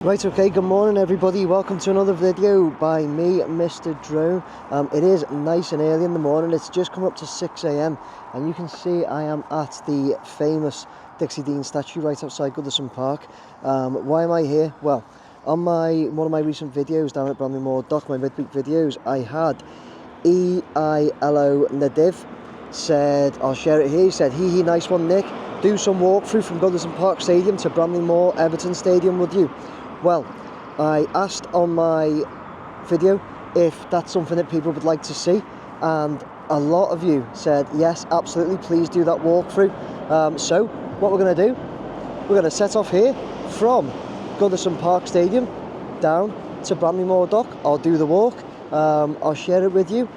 Right, okay, good morning everybody, welcome to another video by me, Mr. Drone. It is nice and early in the morning, it's just come up to 6 AM and you can see I am at the famous Dixie Dean statue right outside Goodison Park. Why am I here? Well, on one of my recent videos down at Bramley Moore Dock, my midweek videos, I had EILO Nadiv said, I'll share it here, he said, hee nice one Nick, do some walkthrough from Goodison Park Stadium to Bramley Moore Everton Stadium would you? Well, I asked on my video if that's something that people would like to see, and a lot of you said yes, absolutely, please do that walkthrough. So what we're going to do, we're going to set off here from Goodison Park Stadium down to Bramley Moore Dock. I'll do the walk, I'll share it with you.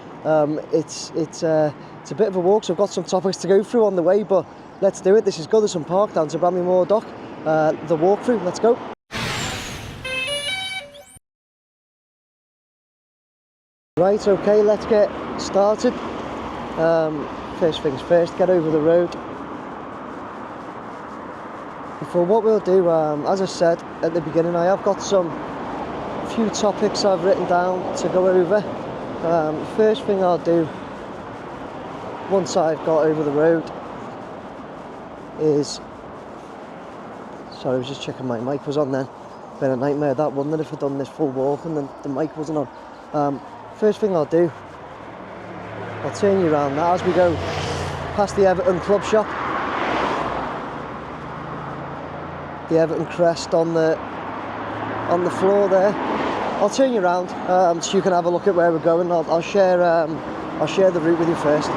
It's a bit of a walk, so I've got some topics to go through on the way, but let's do it. This is Goodison Park down to Bramley Moore Dock, the walkthrough, let's go. Right, okay, let's get started. First things first, get over the road. For what we'll do, as I said at the beginning, I have got a few topics I've written down to go over. First thing I'll do, once I've got over the road, is... Sorry, I was just checking my mic was on then. Been a nightmare that, wouldn't it, if I'd done this full walk and the mic wasn't on. First thing I'll do, I'll turn you around now as we go past the Everton club shop. The Everton crest on the floor there. I'll turn you around so you can have a look at where we're going. I'll share the route with you first.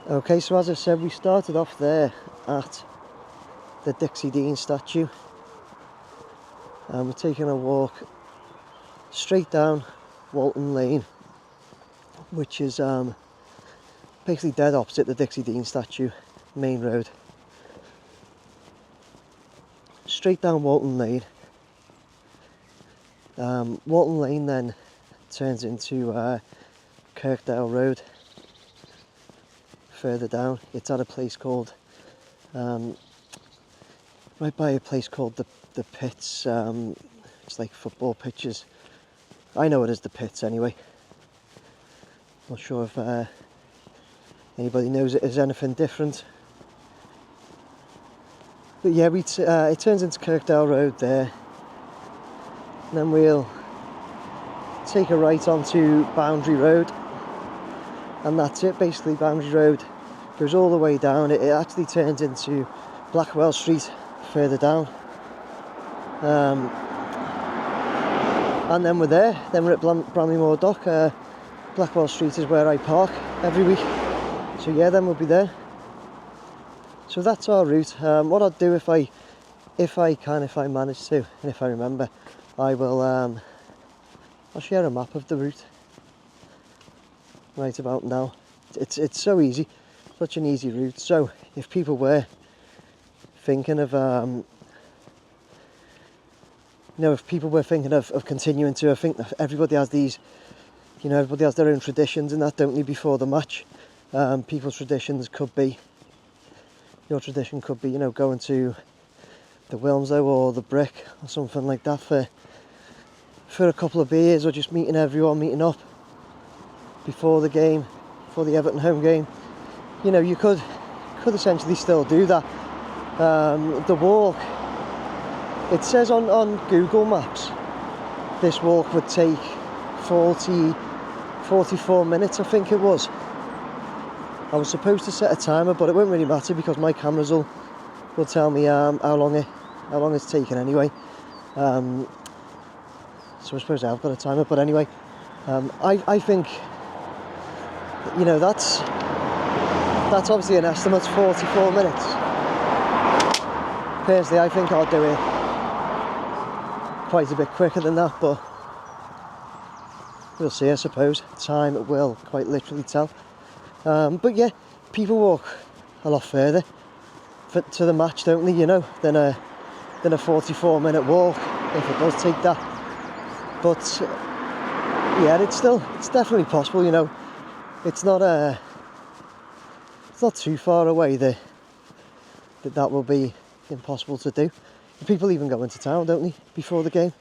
Okay, so as I said, we started off there at the Dixie Dean statue, and we're taking a walk straight down Walton Lane, which is basically dead opposite the Dixie Dean statue, main road. Straight down Walton Lane. Walton Lane then turns into Kirkdale Road. Further down, it's at a place called right by a place called the Pits. It's like football pitches. I know it as the Pits anyway. Not sure if anybody knows it as anything different. But yeah, it turns into Kirkdale Road there. And then we'll take a right onto Boundary Road. And that's it, basically. Boundary Road goes all the way down. It actually turns into Blackwell Street further down. And then we're there. Then we're at Bramley Moore Dock. Blackwell Street is where I park every week. So yeah, then we'll be there. So that's our route. What I'll do if I manage to, and if I remember, I will I'll share a map of the route. Right about now, it's so easy, such an easy route. So if people were thinking of of continuing to, I think that everybody has these, everybody has their own traditions and that, don't they, before the match. People's traditions could be, your tradition could be, going to the Wilmslow or the Brick or something like that for a couple of beers, or just meeting up before the game, before the Everton home game. You could essentially still do that. The walk, it says on Google Maps, this walk would take 44 minutes, I think it was. I was supposed to set a timer, but it won't really matter because my cameras will tell me how long it's taken anyway. So I suppose I've got a timer, but anyway, I think, that's obviously an estimate, 44 minutes. Personally, I think I'll do it quite a bit quicker than that, but we'll see, I suppose. Time will quite literally tell. But yeah, people walk a lot further to the match, don't they, than than a 44-minute walk, if it does take that. But yeah, it's definitely possible, you know. It's not too far away that will be impossible to do. People even go into town, don't they, before the game?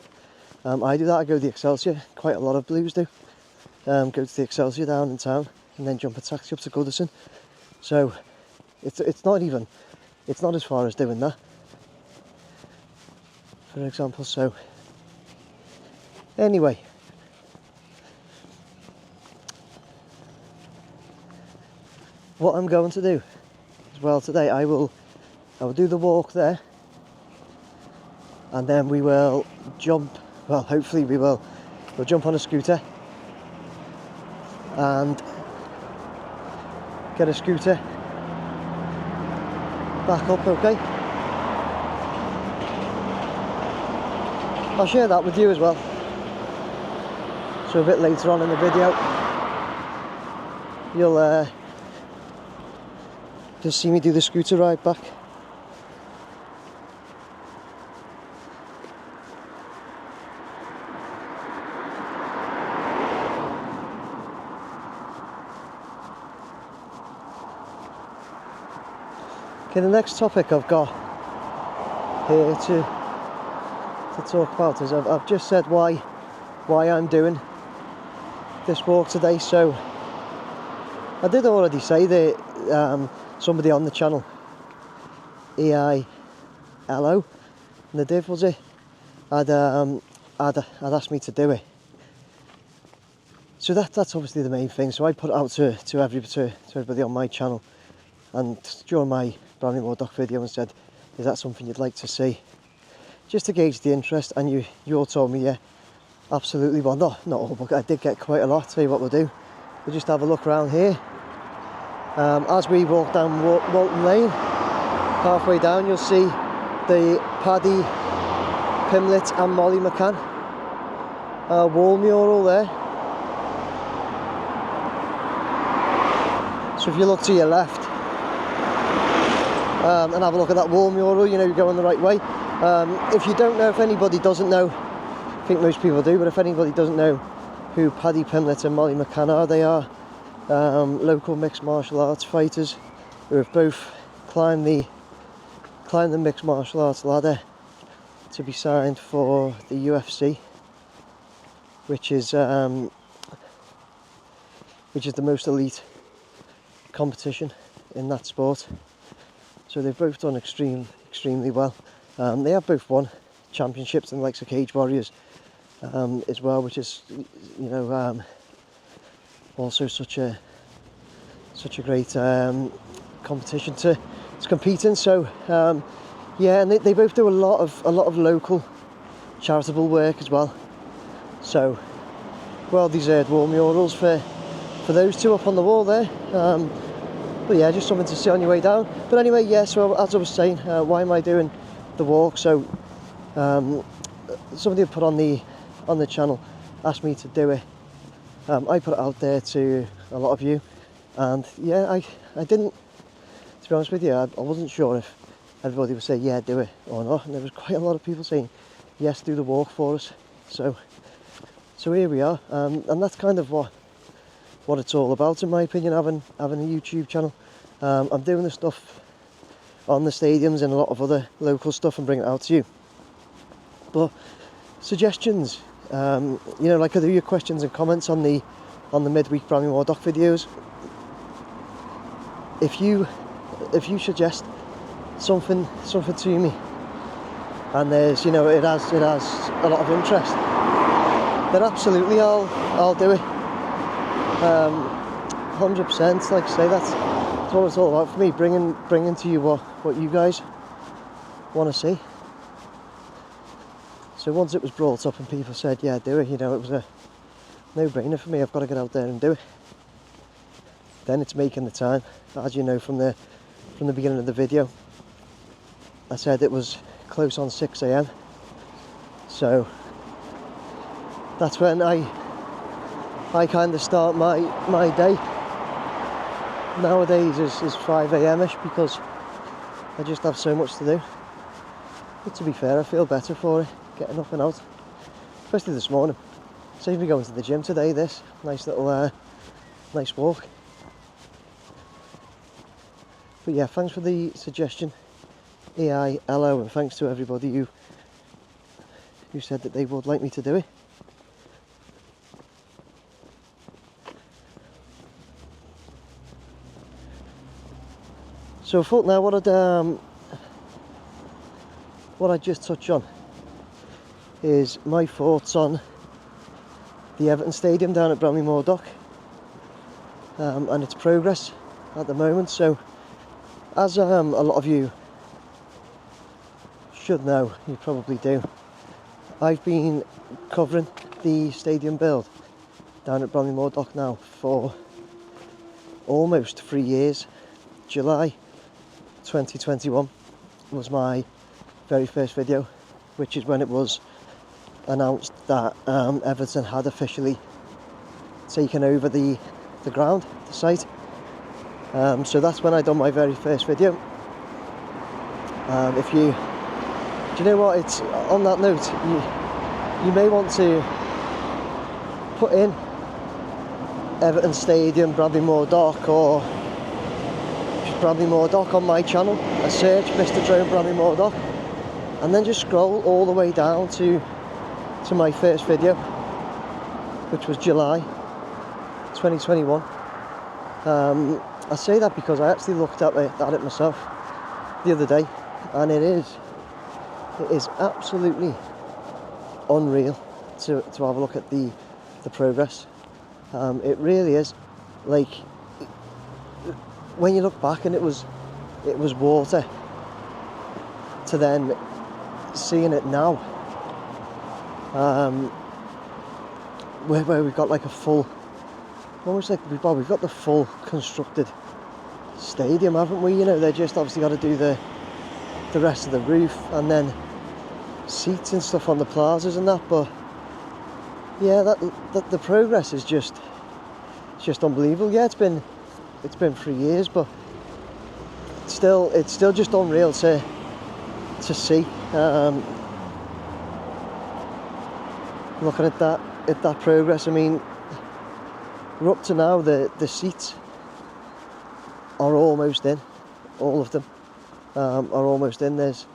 I do that. I go to the Excelsior. Quite a lot of Blues do. Go to the Excelsior down in town and then jump a taxi up to Goodison. So it's not as far as doing that, for example. So anyway, what I'm going to do as well today, I will do the walk there, and then we will jump. Well, hopefully we'll jump on a scooter and get a scooter back up, okay? I'll share that with you as well. So a bit later on in the video, you'll just see me do the scooter ride back. Okay, the next topic I've got here to talk about is I've just said why I'm doing this walk today. So I did already say that somebody on the channel, EILO, and the div was it, had asked me to do it. So that's obviously the main thing. So I put it out to everybody on my channel, and during my Bramley Moore Dock video, and said, is that something you'd like to see? Just to gauge the interest, and you all told me, yeah, absolutely. Well, not all, but I did get quite a lot. Tell you what we'll do, we'll just have a look around here. As we walk down Walton Lane, halfway down you'll see the Paddy Pimblett and Molly McCann wall mural there. So if you look to your left and have a look at that wall mural, you know you're going the right way. If you don't know, if anybody doesn't know, I think most people do, but if anybody doesn't know who Paddy Pimblett and Molly McCann are, they are local mixed martial arts fighters who have both climbed the mixed martial arts ladder to be signed for the UFC, which is the most elite competition in that sport. So they've both done extremely well. They have both won championships in the likes of Cage Warriors as well, which is, you know, also such a great competition to compete in. So yeah, and they both do a lot of local charitable work as well. So well deserved wall murals for those two up on the wall there. But yeah, just something to see on your way down. But anyway, yeah, so as I was saying, why am I doing the walk? So somebody had put on the channel, asked me to do it. I put it out there to a lot of you, and yeah, I didn't, to be honest with you, I wasn't sure if everybody would say yeah, do it or not, and there was quite a lot of people saying yes, do the walk for us. So here we are, and that's kind of what it's all about, in my opinion, having a YouTube channel. I'm doing the stuff on the stadiums and a lot of other local stuff and bring it out to you. But suggestions, you know, like I do your questions and comments on the midweek Bramley Moore Dock videos. If you suggest something to me, and there's, you know, it has a lot of interest, then absolutely I'll do it. 100%. Like I say, that's what it's all about for me, bringing to you what you guys want to see. So once it was brought up and people said yeah, do it, you know, it was a no-brainer for me. I've got to get out there and do it. Then it's making the time. As you know from the beginning of the video, I said it was close on 6 AM. So that's when I kind of start my day. Nowadays is 5 AM-ish, because I just have so much to do. But to be fair, I feel better for it, getting up and out, especially this morning. Saved me going to the gym today. This nice little nice walk. But yeah, thanks for the suggestion, EILO, and thanks to everybody who said that they would like me to do it. So I thought now what I'd just touch on is my thoughts on the Everton Stadium down at Bramley Moore Dock, and its progress at the moment. So as a lot of you should know, you probably do, I've been covering the stadium build down at Bramley Moore Dock now for almost 3 years. July 2021 was my very first video, which is when it was announced that Everton had officially taken over the ground, the site. So that's when I done my very first video. Do you know what, it's on that note, you may want to put in Everton Stadium, Bramley Moore Dock, or just Bramley Moore Dock on my channel, a search Mr. Drone Bramley Moore Dock, and then just scroll all the way down to my first video, which was July 2021. I say that because I actually looked at it myself the other day, and it is absolutely unreal to have a look at the progress. It really is. Like, when you look back and it was water, to then seeing it now, where we've got like a full, almost like we've got the full constructed stadium, haven't we? You know, they just obviously got to do the rest of the roof and then seats and stuff on the plazas and that. But yeah, that the progress is just unbelievable. Yeah, it's been 3 years, but it's still just unreal to see. Looking at that progress, I mean, we're up to now, the seats are almost in. All of them are almost in. There's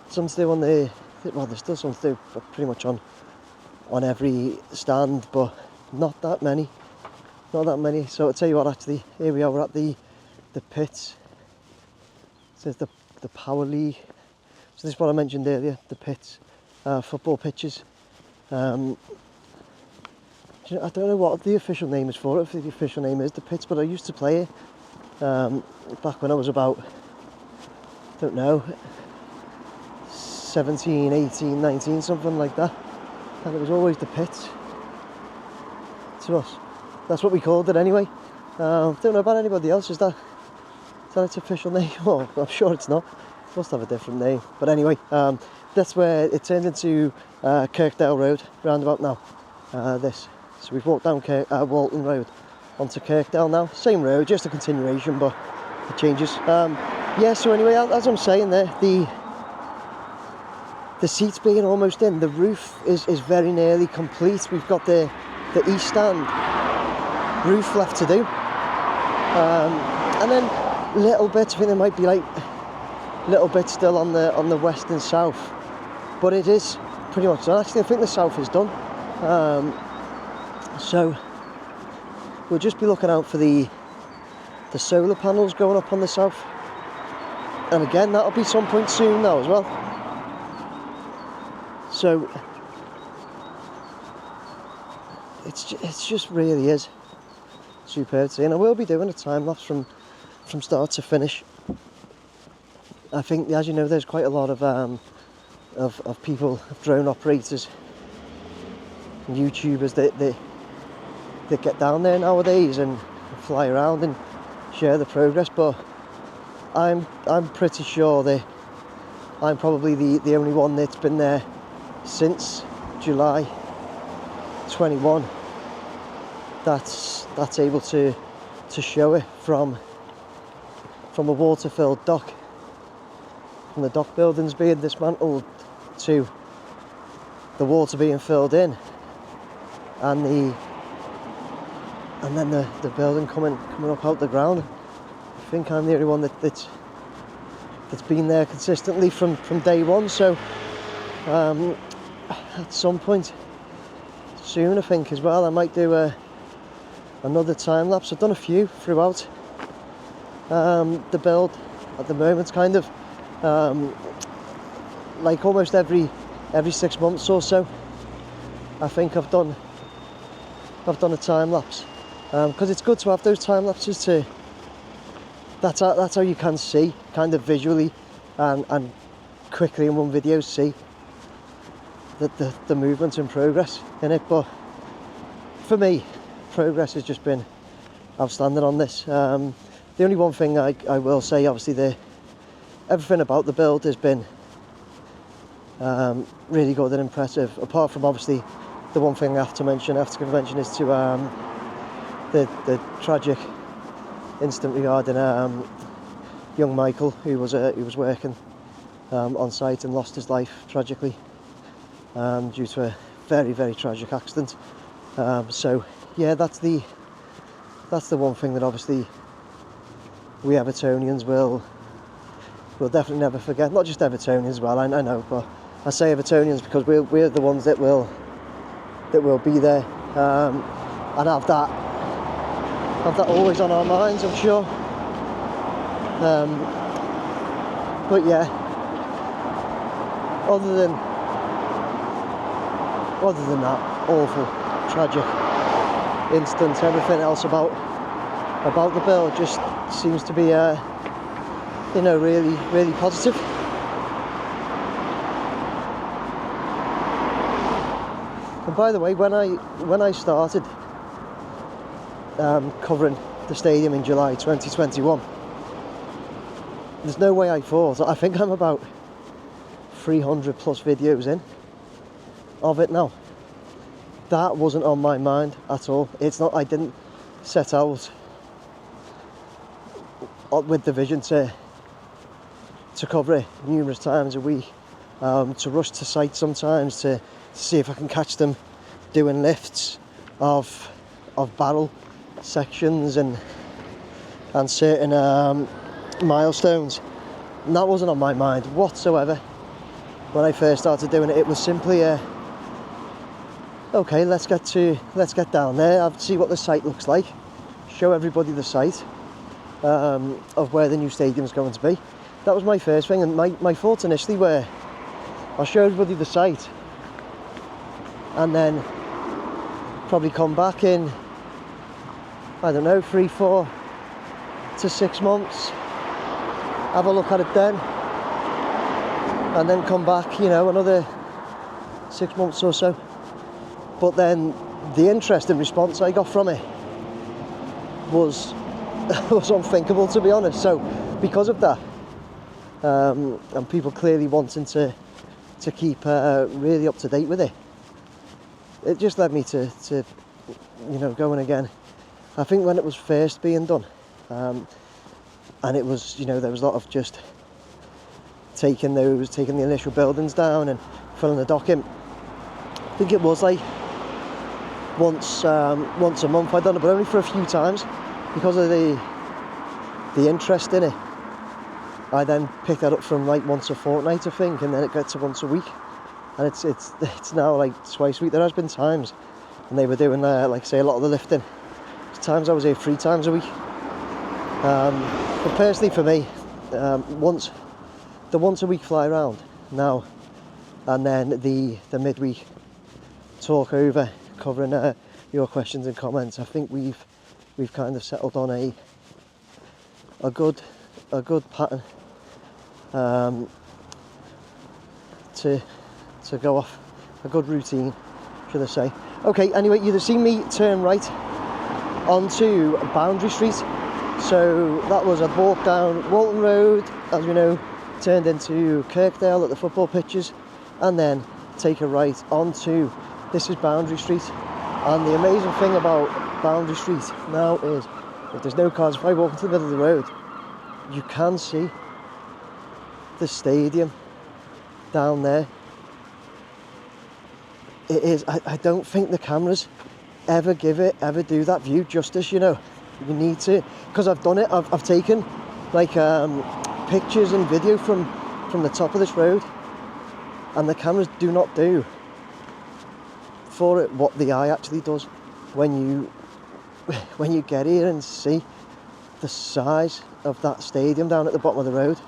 some to do on there's still some to do pretty much on every stand, but not that many. So I'll tell you what, actually, here we are, we're at the pits. It says the Power League. So this is what I mentioned earlier, the pits, football pitches. I don't know what the official name is for it, if the official name is the pits, but I used to play it back when I was about, I don't know, 17, 18, 19, something like that. And it was always the pits to us. That's what we called it anyway. Don't know about anybody else. Is that its official name? Oh, I'm sure it's not. It must have a different name. But anyway, that's where it turned into Kirkdale Road roundabout now. So we've walked down Walton Road onto Kirkdale now. Same road, just a continuation, but it changes. Yeah. So anyway, as I'm saying there, the seats being almost in, the roof is very nearly complete. We've got the east stand roof left to do, and then little bits. I think there might be like little bits still on the west and south, but it is pretty much done. Actually, I think the south is done. So we'll just be looking out for the solar panels going up on the south, and again that'll be some point soon now as well. So it's just really is superb to see, and I will be doing a time lapse from start to finish. I think, as you know, there's quite a lot of people, of drone operators and YouTubers that get down there nowadays and fly around and share the progress, but I'm pretty sure that I'm probably the only one that's been there since July 21 that's able to show it from a water-filled dock from the dock buildings being dismantled to the water being filled in, and then the building coming up out the ground. I think I'm the only one that's been there consistently from day one. So at some point soon, I think as well, I might do another time lapse. I've done a few throughout the build at the moment, kind of like almost every 6 months or so. I think I've done a time lapse, because it's good to have those time lapses. That's how you can see kind of visually and quickly in one video see the movement and progress in it. But for me, progress has just been outstanding on this. The only one thing I will say, obviously everything about the build has been really good and impressive, apart from obviously the one thing I have to mention after convention is to the tragic incident regarding young Michael, who was working on site and lost his life tragically due to a very, very tragic accident. So yeah, that's the one thing that obviously we Evertonians will definitely never forget. Not just Evertonians as well, I know, but I say Evertonians because we're the ones that will be there and have that always on our minds, I'm sure. But yeah, other than that awful, tragic incident, everything else about the build just seems to be really, really positive. And by the way, when I started covering the stadium in July 2021, there's no way I thought. I think I'm about 300 plus videos in of it now. That wasn't on my mind at all. It's not. I didn't set out with the vision to cover it numerous times a week, to rush to site sometimes to see if I can catch them doing lifts of barrel sections and certain milestones. And that wasn't on my mind whatsoever when I first started doing it. It was simply okay, let's get down there, I'll see what the site looks like, show everybody the site of where the new stadium's going to be. That was my first thing, and my thoughts initially were, I'll show everybody the site and then probably come back in, I don't know, 3, 4 to 6 months, have a look at it then, and then come back, another 6 months or so. But then the interest and response I got from it was unthinkable, to be honest. So because of that, and people clearly wanting to keep really up to date with it, it just led me to going again. I think when it was first being done, and it was, there was a lot of just taking the initial buildings down and filling the dock in. I think it was like once a month I'd done it, but only for a few times because of the interest in it. I then picked that up from like once a fortnight, I think, and then it got to once a week, and it's now like twice a week. There has been times when they were doing like say a lot of the lifting. There's times I was here 3 times a week. But personally for me, once a week fly around now, and then the midweek talk over covering your questions and comments, I think we've kind of settled on a good pattern to go off, a good routine, should I say. Okay, anyway, you'd have seen me turn right onto Boundary Street. So that was, I'd walk down Walton Road, as we know, turned into Kirkdale at the football pitches, and then take a right onto, this is Boundary Street. And the amazing thing about Boundary Street now is, if there's no cars, if I walk into the middle of the road, you can see the stadium down there, it is, I don't think the cameras ever do that view justice, you know. You need to, because I've done it, I've taken like pictures and video from the top of this road, and the cameras do not do for it what the eye actually does when you get here and see the size of that stadium down at the bottom of the road.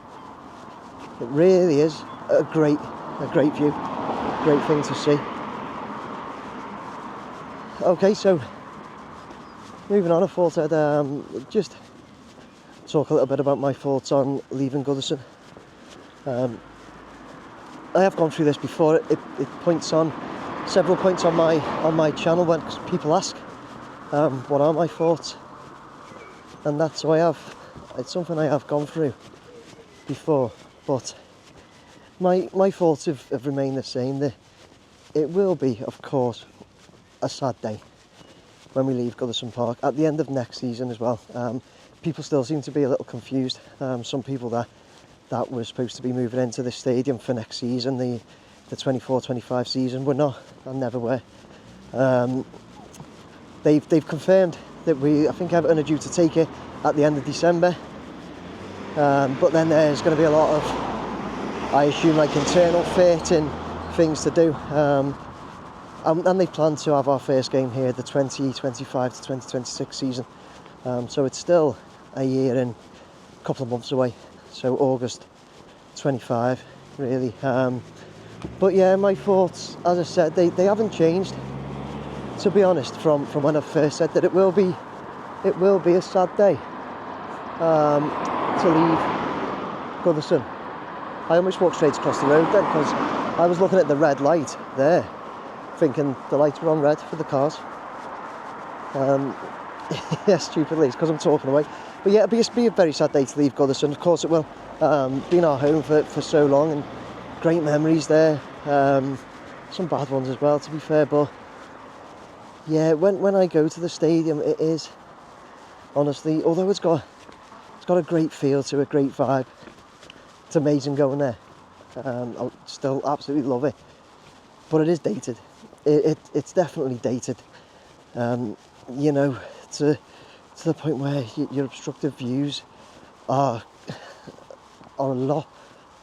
It really is a great view, great thing to see. Okay, so moving on, I thought I'd just talk a little bit about my thoughts on leaving Goodison. I have gone through this before. It points on several points on my channel when people ask what are my thoughts, and that's why it's something I have gone through before. But my thoughts have remained the same. It will be, of course, a sad day when we leave Goodison Park at the end of next season as well. People still seem to be a little confused. Some people that were supposed to be moving into the stadium for next season, the 24-25 season, were not, and never were. They've confirmed that I think Everton are due to take it at the end of December. But then there's going to be a lot of, I assume, like internal fit and things to do. And they plan to have our first game here the 2025 to 2026 season. So it's still a year and a couple of months away. So August 25, really. But yeah, my thoughts, as I said, they haven't changed. To be honest, from when I first said that it will be a sad day to leave Goodison. I almost walked straight across the road then, because I was looking at the red light there, thinking the lights were on red for the cars. Yeah, stupidly, it's because I'm talking away. But yeah, it'll be a very sad day to leave Goodison. Of course it will. Been our home for so long, and great memories there. Some bad ones as well, to be fair. But yeah, when I go to the stadium, it is honestly, although it's got a great feel to it, great vibe. It's amazing going there. I still absolutely love it, but it is dated. It's definitely dated. You know, to the point where your obstructive views are a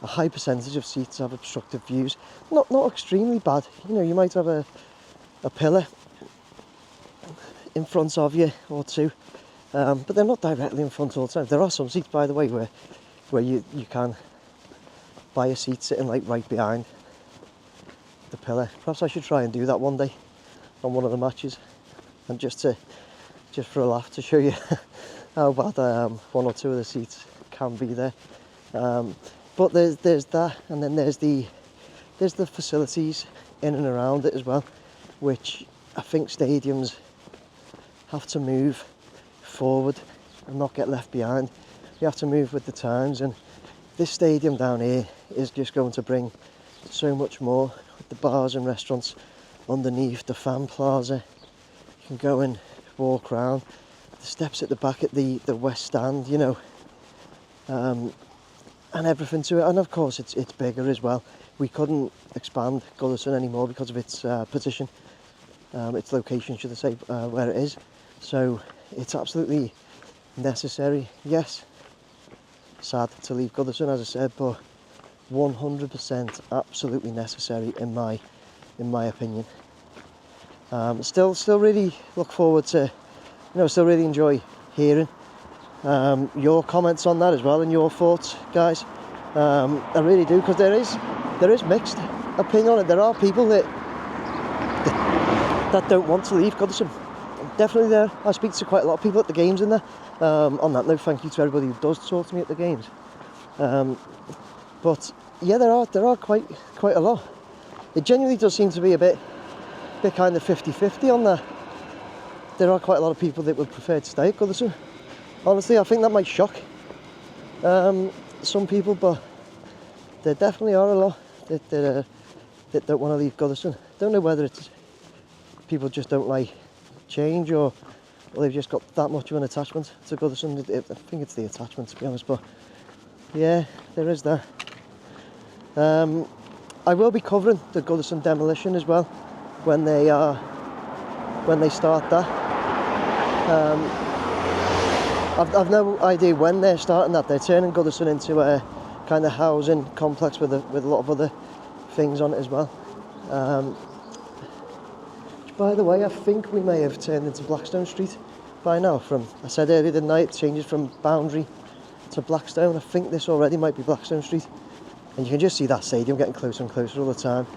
high percentage of seats have obstructive views. Not extremely bad. You know, you might have a pillar in front of you or two, but they're not directly in front all the time. There are some seats, by the way, where you can buy a seat sitting like right behind the pillar. Perhaps I should try and do that one day on one of the matches, and just for a laugh, to show you how bad one or two of the seats can be there. But there's that, and then there's the facilities in and around it as well, which I think stadiums have to move forward and not get left behind. You have to move with the times, and this stadium down here is just going to bring so much more, with the bars and restaurants underneath, the fan plaza. You can go and walk around, the steps at the back at the west stand, you know, and everything to it. And of course it's bigger as well. We couldn't expand Goodison anymore because of its position, its location, should I say, where it is. So it's absolutely necessary. Yes, sad to leave Goodison, as I said, but 100% absolutely necessary in my opinion. Still really look forward to, still really enjoy hearing your comments on that as well, and your thoughts, guys. I really do, because there is mixed opinion on it. There are people that don't want to leave Goodison. Definitely there. I speak to quite a lot of people at the games in there. On that note, thank you to everybody who does talk to me at the games. But yeah, there are quite a lot. It genuinely does seem to be a bit kind of 50-50 on that. There are quite a lot of people that would prefer to stay at Goodison. Honestly, I think that might shock some people, but there definitely are a lot that don't want to leave Goodison. Don't know whether it's people just don't like change, or they've just got that much of an attachment to Goodison. I think it's the attachment, to be honest, but yeah, there is that. I will be covering the Goodison demolition as well when they start that. I've no idea when they're starting that. They're turning Goodison into a kind of housing complex with a lot of other things on it as well. By the way, I think we may have turned into Blackstone Street by now. I said earlier the night, it changes from Boundary to Blackstone. I think this already might be Blackstone Street. And you can just see that stadium getting closer and closer all the time.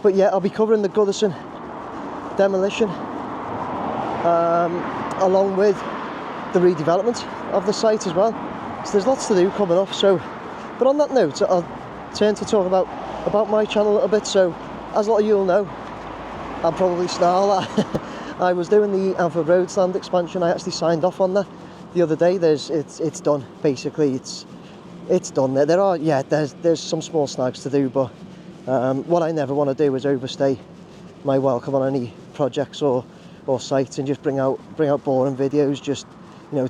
But yeah, I'll be covering the Goodison demolition, along with the redevelopment of the site as well. So there's lots to do coming up. But on that note, I'll turn to talk about my channel a little bit. So as a lot of you will know, I'm probably snarl. I was doing the Anfield Road stand expansion. I actually signed off on that the other day. It's done basically. It's done. There's some small snags to do, but what I never want to do is overstay my welcome on any projects or sites and just bring out boring videos, just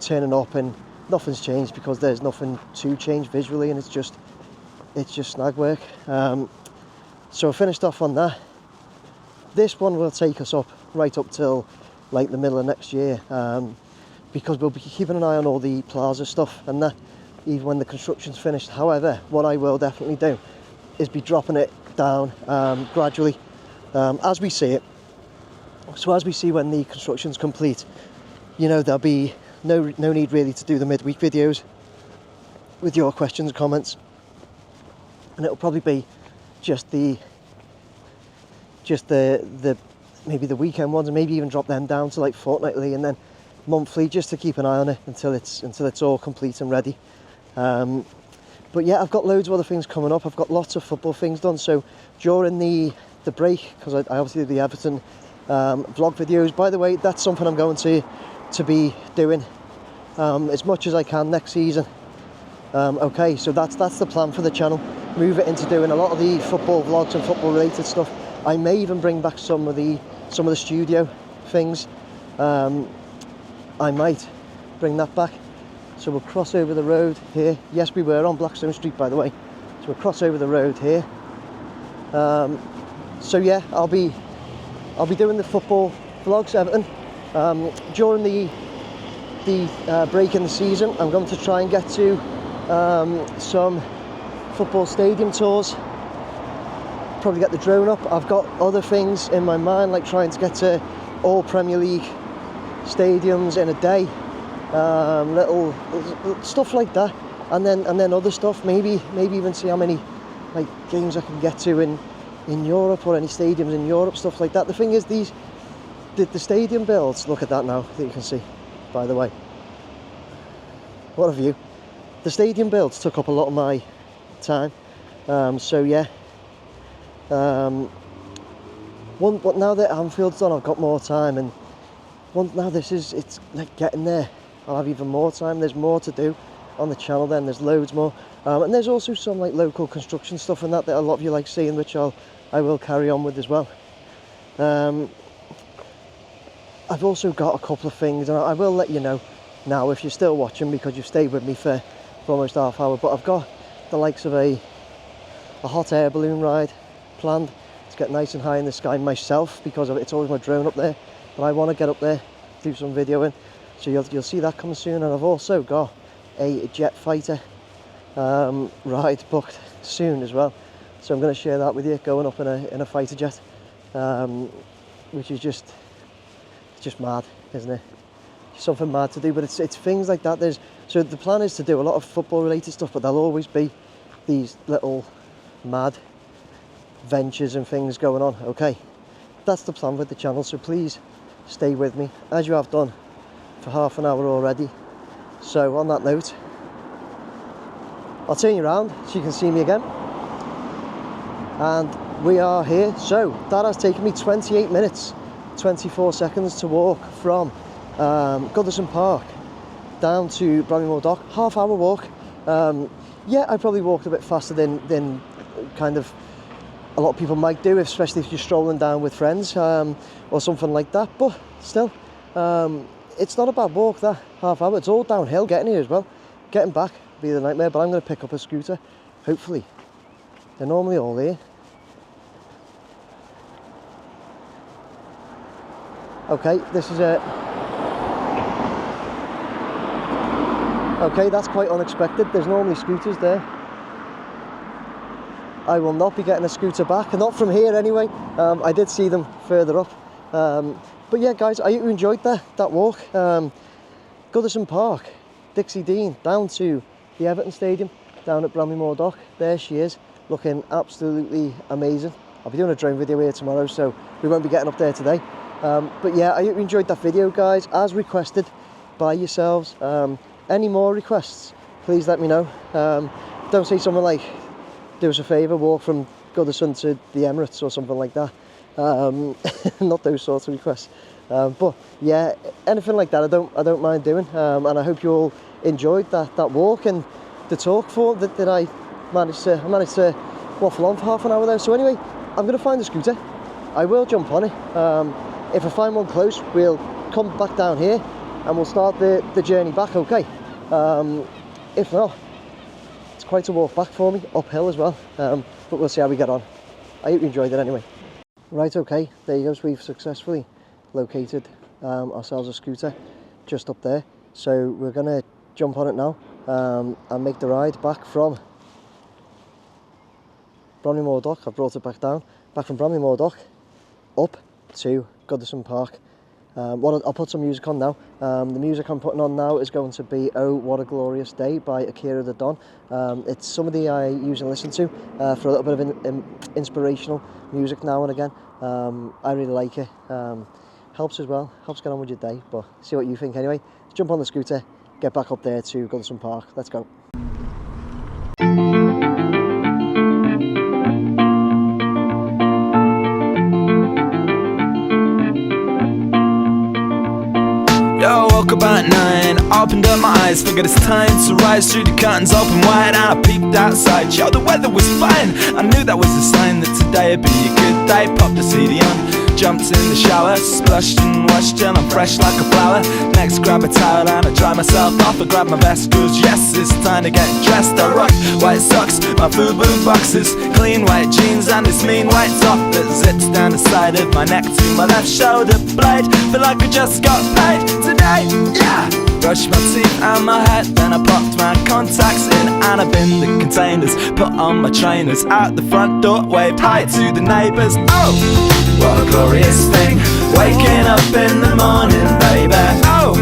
turning up and nothing's changed, because there's nothing to change visually, and it's just snag work. So I finished off on that. This one will take us right up till like the middle of next year, because we'll be keeping an eye on all the plaza stuff and that, even when the construction's finished. However, what I will definitely do is be dropping it down gradually as we see it. So as we see when the construction's complete, there'll be no need really to do the midweek videos with your questions and comments, and it'll probably be just the maybe the weekend ones, and maybe even drop them down to like fortnightly and then monthly, just to keep an eye on it until it's all complete and ready. But yeah, I've got loads of other things coming up. I've got lots of football things done. So during the break, because I obviously did the Everton vlog videos. By the way, that's something I'm going to be doing as much as I can next season. Okay, so that's the plan for the channel. Move it into doing a lot of the football vlogs and football related stuff. I may even bring back some of the studio things. I might bring that back. So we'll cross over the road here. Yes, we were on Blackstone Street, by the way. So we'll cross over the road here. So yeah, I'll be doing the football vlogs, Everton. During the break in the season, I'm going to try and get to some football stadium tours. Probably get the drone up. I've got other things in my mind, like trying to get to all Premier League stadiums in a day. Little stuff like that, and then other stuff. Maybe even see how many like games I can get to in Europe, or any stadiums in Europe, stuff like that. The thing is, the stadium builds. Look at that now that you can see. By the way, what a view! The stadium builds took up a lot of my time. So yeah. Now that Anfield's done, I've got more time, and now it's like getting there. I'll have even more time. There's more to do on the channel then. There's loads more. And there's also some like local construction stuff and that a lot of you like seeing, which I will carry on with as well. I've also got a couple of things, and I will let you know now if you're still watching, because you've stayed with me for almost half hour. But I've got the likes of a hot air balloon ride planned to get nice and high in the sky myself, because it's always my drone up there. But I want to get up there, do some videoing. So you'll see that coming soon. And I've also got a jet fighter ride booked soon as well. So I'm going to share that with you, going up in a fighter jet, which is just mad, isn't it? Something mad to do, but it's things like that. So the plan is to do a lot of football related stuff, but there'll always be these little mad ventures and things going on. Okay, that's the plan with the channel, so please stay with me, as you have done for half an hour already. So on that note, I'll turn you around so you can see me again. And we are here. So that has taken me 28 minutes 24 seconds to walk from Goodison Park down to Bramley Moore Dock. Half-hour walk. Yeah, I probably walked a bit faster than kind of a lot of people might do, especially if you're strolling down with friends or something like that. But still, it's not a bad walk, that half-hour. It's all downhill getting here as well. Getting back will be the nightmare, but I'm going to pick up a scooter, hopefully, They're normally all there. Okay, this is a... Okay, that's quite unexpected. There's normally scooters there. I will not be getting a scooter back, not from here anyway. I did see them further up. But yeah, guys, I hope you enjoyed that walk. Goodison Park, Dixie Dean, down to the Everton Stadium, down at Bramley Moore Dock. There she is, looking absolutely amazing. I'll be doing a drone video here tomorrow, so we won't be getting up there today. But yeah, I hope you enjoyed that video, guys, as requested by yourselves. Any more requests, please let me know. Don't say something like, do us a favour, walk from Goodison to the Emirates or something like that. Not those sorts of requests. But yeah, anything like that I don't mind doing. And I hope you all enjoyed that walk and the talk for that I managed to waffle on for half an hour there. So anyway, I'm going to find a scooter. I will jump on it. If I find one close, we'll come back down here and we'll start the journey back, okay? If not, it's quite a walk back for me, uphill as well, but we'll see how we get on. I hope you enjoyed it anyway. Right, okay, there you go. So we've successfully located ourselves a scooter just up there, so we're going to jump on it now and make the ride back from Bramley Moore Dock. I've brought it back from Bramley Moore Dock up to Goodison Park. I'll put some music on now. The music I'm putting on now is going to be Oh What a Glorious Day by Akira the Don. It's somebody I usually listen to for a little bit of inspirational music now and again. I really like it. Helps as well, helps get on with your day, but see what you think anyway. Let's jump on the scooter, get back up there to Goodison Park. Let's go. Yo, woke up at 9, opened up my eyes, figured it's time to rise through the curtains open wide, and I peeped outside. Yo, the weather was fine, I knew that was a sign that today would be a good day. Popped the CD on, jumped in the shower, splashed and washed till I'm fresh like a flower. Next grab a towel and I dry myself off. I grab my vest cause yes, it's time to get dressed. I rock white socks, my food boxes, clean white jeans and this mean white top that zips down the side of my neck to my left shoulder blade. Feel like I just got paid today, yeah. Brushed my teeth and my head, then I popped my contacts in and I binned the containers, put on my trainers, out the front door, waved hi to the neighbours. Oh, what a glorious thing, waking up in the morning, baby. Oh,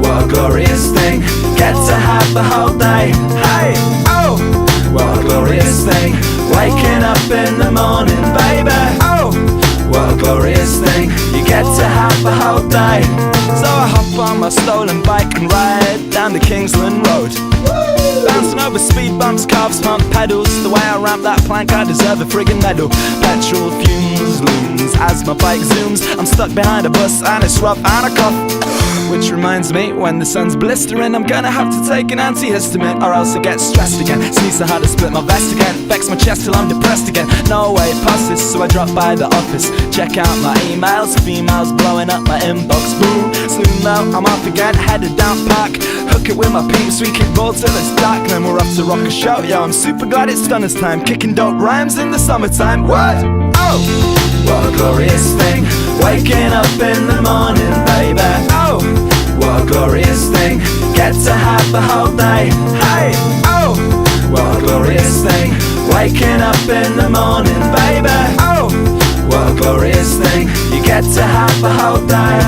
what a glorious thing, get to have the whole day. Hey, oh, what a glorious thing, waking up in the morning, baby. Oh, what a glorious thing, you get to have the whole day. So I hop on my stolen bike and ride down the Kingsland Road, bouncing over speed bumps, carbs, pump pedals. The way I ramp that plank, I deserve a friggin' medal. Petrol fumes looms as my bike zooms. I'm stuck behind a bus and it's rough and I cough. Which reminds me, when the sun's blistering, I'm gonna have to take an antihistamine or else I get stressed again. Sneeze so hard to split my vest again, vex my chest till I'm depressed again. No way past this, so I drop by the office, check out my emails, females blowing up my inbox. Boom, soon though, I'm off again, headed down Park. Hook it with my peeps, we kick ball till it's dark, then we're off to rock a show. Yo, I'm super glad it's Stunner's time, kicking dope rhymes in the summertime. What? Oh, what a glorious thing, waking up in the morning, baby. Oh, what a glorious thing, get to have the whole day. Hey, oh, what a glorious thing, waking up in the morning, baby. Oh, what a glorious thing, you get to have the whole day.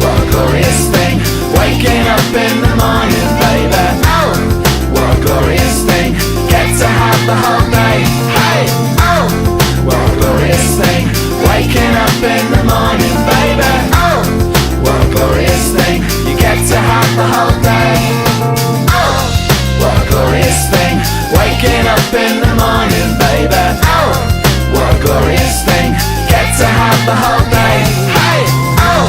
What a glorious thing, waking up have the whole day. Oh, what a glorious thing, waking up in the morning, baby. Oh, what a glorious thing, get to have the whole day. Hey, oh,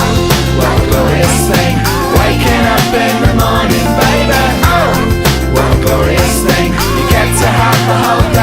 what a glorious thing, waking up in the morning, baby. Oh, what a glorious thing, you get to have the whole day.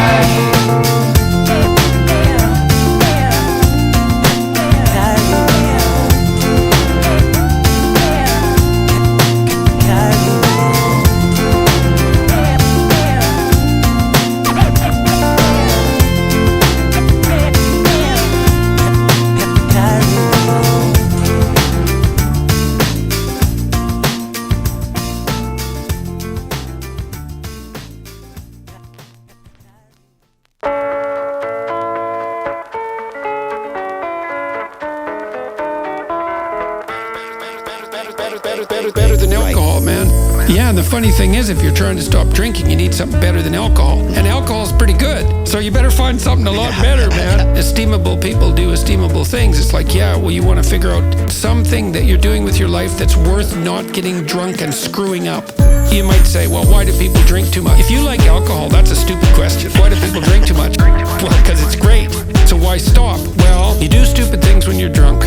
Better than alcohol, man. Yeah, and the funny thing is, if you're trying to stop drinking, you need something better than alcohol. And alcohol's pretty good. So you better find something a lot better, man. Esteemable people do esteemable things. It's like, yeah, well, you want to figure out something that you're doing with your life that's worth not getting drunk and screwing up. You might say, well, why do people drink too much? If you like alcohol, that's a stupid question. Why do people drink too much? Well, because it's great. So why stop? Well, you do stupid things when you're drunk.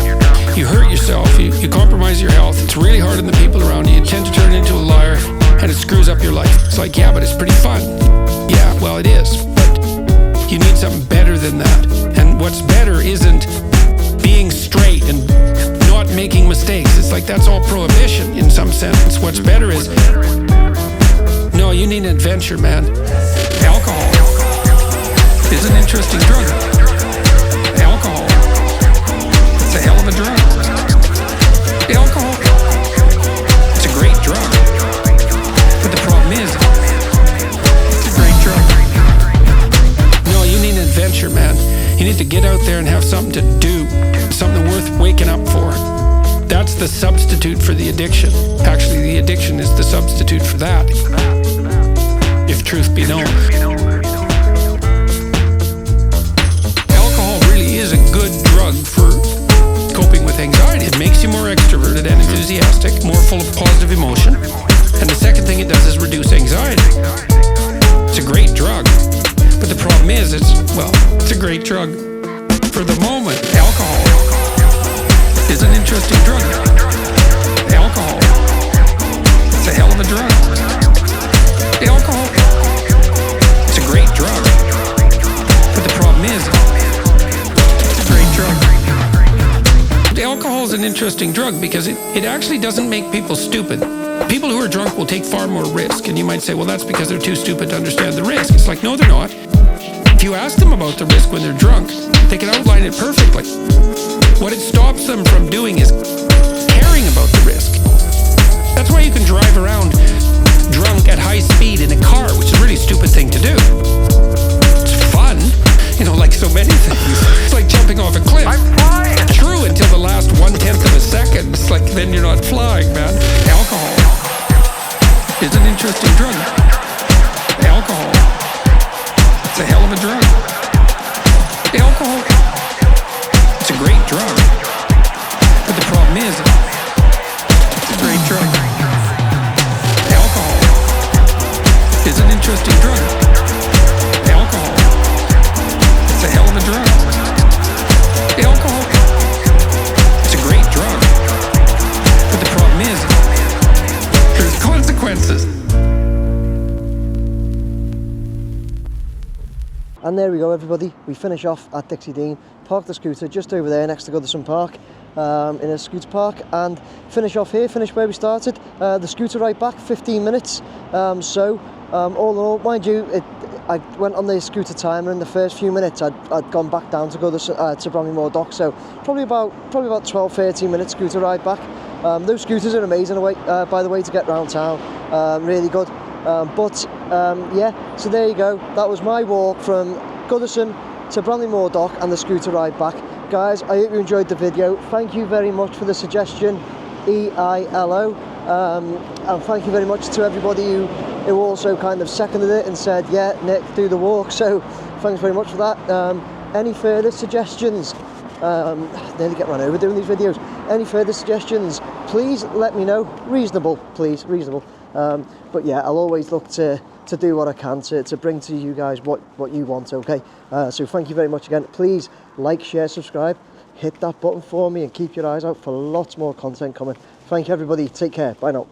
You hurt yourself, you compromise your health. It's really hard on the people around you. You tend to turn into a liar, and it screws up your life. It's like, yeah, but it's pretty fun. Yeah, well, it is, but you need something better than that. And what's better isn't being straight and not making mistakes. It's like that's all prohibition in some sense. What's better is, no, you need an adventure, man. Alcohol is an interesting drug. Alcohol, it's a hell of a drug. Alcohol, it's a great drug. But the problem is, it's a great drug. No, you need an adventure, man. You need to get out there and have something to do, something worth waking up for. That's the substitute for the addiction. Actually, the addiction is the substitute for that, if truth be known. Alcohol really is a good drug for coping with anxiety. It makes you more extroverted and enthusiastic, more full of positive emotion. And the second thing it does is reduce anxiety. It's a great drug. But the problem is, it's a great drug for the moment. Alcohol is an interesting drug. Alcohol, it's a hell of a drug. Alcohol, it's a great drug. But the problem is, it's a great drug. Alcohol is an interesting drug because it actually doesn't make people stupid. People who are drunk will take far more risk, and you might say, well, that's because they're too stupid to understand the risk. It's like, no, they're not. If you ask them about the risk when they're drunk, they can outline it perfectly. What it stops them from doing is caring about the risk. That's why you can drive around drunk at high speed in a car, which is a really stupid thing to do. It's fun, like so many things. It's like jumping off a cliff. I'm flying. True, until the last 1/10 of a second. It's like, then you're not flying, man. Alcohol is an interesting drug. Alcohol, it's a hell of a drug. Alcohol, it's a great drug. But the problem is, it's a great drug. Alcohol is an interesting drug. Alcohol, it's a hell of a drug. Alcohol, it's a great drug. But the problem is, there's consequences. And there we go, everybody. We finish off at Dixie Dean, park the scooter just over there next to Goodison Park, in a scooter park, and finish off here, finish where we started. The scooter ride back, 15 minutes. All in all, mind you, I went on the scooter timer in the first few minutes. I'd gone back down to to Bramley Moore Dock, so probably about 12-13 minutes scooter ride back. Those scooters are amazing, by the way, to get round town. Really good. Yeah, so there you go. That was my walk from Goodison to Bramley Moore Dock and the scooter ride back. Guys, I hope you enjoyed the video. Thank you very much for the suggestion, EILO. And thank you very much to everybody who also kind of seconded it and said, yeah, Nick, do the walk. So thanks very much for that. Any further suggestions? Nearly get run over doing these videos. Any further suggestions, please let me know. Reasonable, please, reasonable. But yeah, I'll always look to do what I can to bring to you guys what you want, okay? So thank you very much again. Please like, share, subscribe, hit that button for me, and keep your eyes out for lots more content coming. Thank you, everybody. Take care. Bye now.